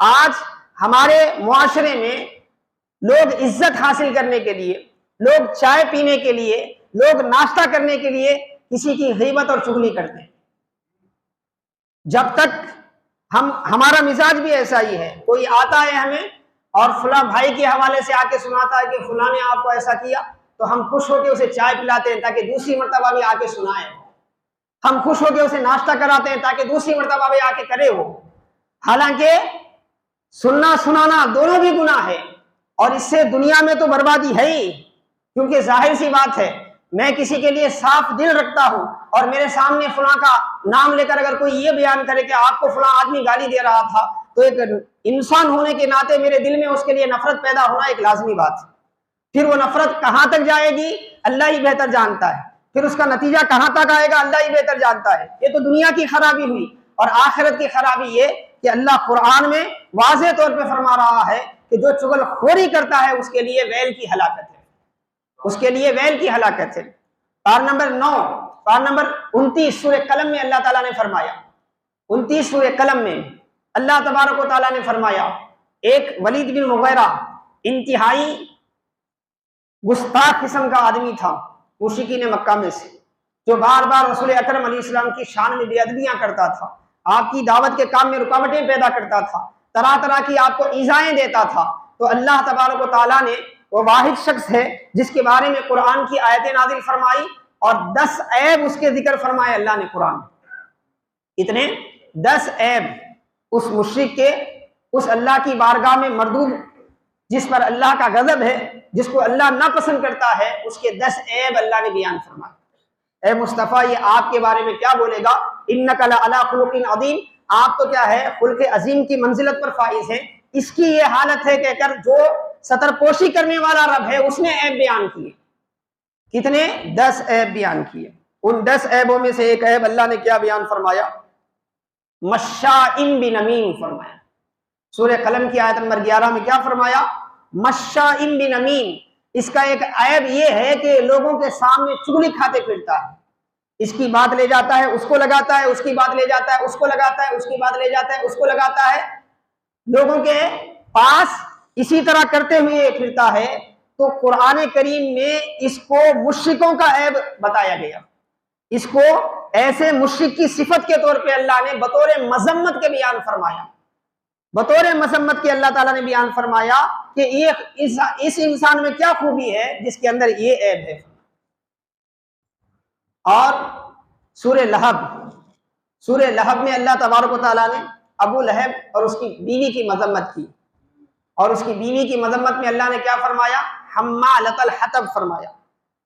آج ہمارے معاشرے میں لوگ عزت حاصل کرنے کے لیے، لوگ چائے پینے کے لیے، لوگ ناشتہ کرنے کے لیے کسی کی غیبت اور چغلی کرتے ہیں۔ جب تک ہمارا مزاج بھی ایسا ہی ہے، کوئی آتا ہے ہمیں اور فلاں بھائی کے حوالے سے آ کے سناتا ہے کہ فلاں نے آپ کو ایسا کیا، تو ہم خوش ہو کے اسے چائے پلاتے ہیں تاکہ دوسری مرتبہ بھی آ کے سنائے۔ ہم خوش ہو کے اسے ناشتہ کراتے ہیں تاکہ دوسری مرتبہ بھی آ کے کرے وہ، حالانکہ سننا سنانا دونوں بھی گناہ ہے، اور اس سے دنیا میں تو بربادی ہے ہی، کیونکہ ظاہر سی بات ہے، میں کسی کے لیے صاف دل رکھتا ہوں اور میرے سامنے فلاں کا نام لے کر اگر کوئی یہ بیان کرے کہ آپ کو فلاں آدمی گالی دے رہا تھا، تو ایک انسان ہونے کے ناطے میرے دل میں اس کے لیے نفرت پیدا ہونا ایک لازمی بات ہے۔ پھر وہ نفرت کہاں تک جائے گی اللہ ہی بہتر جانتا ہے، پھر اس کا نتیجہ کہاں تک آئے گا اللہ ہی بہتر جانتا ہے۔ یہ تو دنیا کی خرابی ہوئی، اور آخرت کی خرابی یہ کہ اللہ قرآن میں واضح طور پہ فرما رہا ہے کہ جو چغل خوری کرتا ہے اس کے لیے ویل کی ہلاکت ہے، اس کے لیے ویل کی ہلاکت ہے۔ پار نمبر 9، پار نمبر 29 سورہ قلم میں اللہ تعالیٰ نے فرمایا، 29 سورہ قلم میں اللہ تبارک و تعالیٰ نے فرمایا، ایک ولید بن مغیرہ انتہائی گستاخ قسم کا آدمی تھا، مشرکین مکہ میں سے، جو بار بار رسول اکرم علیہ السلام کی شان میں بے ادبیاں کرتا تھا، آپ کی دعوت کے کام میں رکاوٹیں پیدا کرتا تھا، طرح طرح کی آپ کو ایذائیں دیتا تھا۔ تو اللہ تبارک و تعالیٰ نے، وہ واحد شخص ہے جس کے بارے میں قرآن کی آیتیں نازل فرمائی اور 10 عیب اس کے ذکر فرمائے اللہ نے قرآن میں۔ اتنے 10 عیب اس مشرک کے، اس اللہ کی بارگاہ میں مردود، جس پر اللہ کا غضب ہے، جس کو اللہ ناپسند کرتا ہے، اس کے 10 عیب اللہ نے بیان فرمائے۔ اے مصطفیٰ، یہ آپ کے بارے میں کیا بولے گا؟ انک لعلی خلق عظیم، آپ تو کیا ہے خلق عظیم کی منزلت پر فائز ہیں۔ اس کی یہ حالت ہے کہ کر جو ستر پوشی کرنے والا رب ہے اس نے عیب بیان کیے۔ کتنے؟ 10 عیب بیان کیے۔ ان 10 عیبوں میں سے ایک عیب اللہ نے کیا بیان فرمایا؟ مشاء بنمیم فرمایا۔ سورہ قلم کی آیت نمبر 11 میں کیا فرمایا؟ مشاء بنمیم۔ اس کا ایک عیب یہ ہے کہ لوگوں کے سامنے چغلی کھاتے پھرتا ہے، اس کی بات لے جاتا ہے اس کو لگاتا ہے، اس کی بات لے جاتا ہے اس کو لگاتا ہے، اس کی بات لے جاتا ہے اس کو لگاتا ہے، لوگوں کے پاس اسی طرح کرتے ہوئے پھرتا ہے۔ تو قرآن کریم میں اس کو مشرکوں کا عیب بتایا گیا، اس کو ایسے مشرک کی صفت کے طور پہ اللہ نے بطور مذمت کے بیان فرمایا، بطور مذمت کے اللہ تعالیٰ نے بیان فرمایا کہ اس انسان میں کیا خوبی ہے جس کے اندر یہ عیب ہے۔ اور سورہ لہب میں اللہ تبارک و تعالیٰ نے ابو لہب اور اس کی بیوی کی مذمت کی، اور اس کی بیوی کی مذمت میں اللہ نے کیا فرمایا؟ حمالۃ الحطب فرمایا،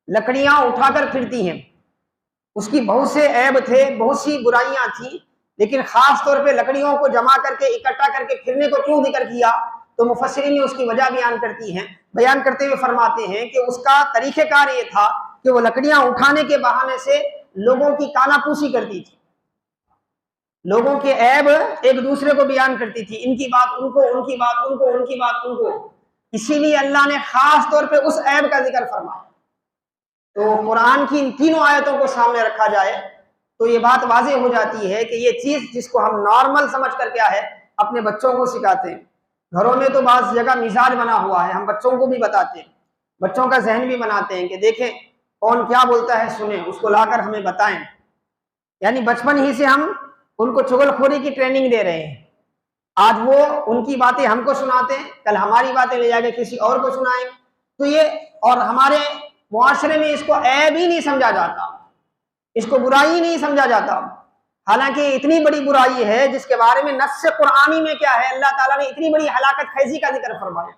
لکڑیاں اٹھا کر پھرتی ہیں۔ اس کی بہت سے عیب تھے، بہت سی برائیاں تھیں، لیکن خاص طور پہ لکڑیوں کو جمع کر کے اکٹھا کر کے پھرنے کو کیوں ذکر کیا؟ تو مفسرین نے اس کی وجہ بیان کرتے ہوئے فرماتے ہیں کہ اس کا طریقہ کار یہ تھا کہ وہ لکڑیاں اٹھانے کے بہانے سے لوگوں کی کانا پوسی کرتی تھی، لوگوں کے عیب ایک دوسرے کو بیان کرتی تھی، ان کی بات ان کو، ان کی بات ان کو، ان کی بات ان کو۔ اسی لیے اللہ نے خاص طور پہ اس عیب کا ذکر فرمایا۔ تو قرآن کی ان تینوں آیتوں کو سامنے رکھا جائے تو یہ بات واضح ہو جاتی ہے کہ یہ چیز جس کو ہم نارمل سمجھ کر کیا ہے اپنے بچوں کو سکھاتے ہیں، گھروں میں تو بعض جگہ مزاج بنا ہوا ہے، ہم بچوں کو بھی بتاتے ہیں، بچوں کا ذہن بھی بناتے ہیں کہ دیکھیں کون کیا بولتا ہے، سنیں، اس کو لا کر ہمیں بتائیں۔ یعنی بچپن ہی سے ہم ان کو چغل خوری کی ٹریننگ دے رہے ہیں۔ آج وہ ان کی باتیں ہم کو سناتے ہیں، کل ہماری باتیں لے جا کے کسی اور کو سنائیں۔ تو یہ، اور ہمارے معاشرے میں اس کو عیب ہی نہیں سمجھا جاتا، اس کو برائی نہیں سمجھا جاتا، حالانکہ اتنی بڑی برائی ہے جس کے بارے میں نص قرآنی میں کیا ہے، اللہ تعالیٰ نے اتنی بڑی ہلاکت خیزی کا ذکر فرمایا۔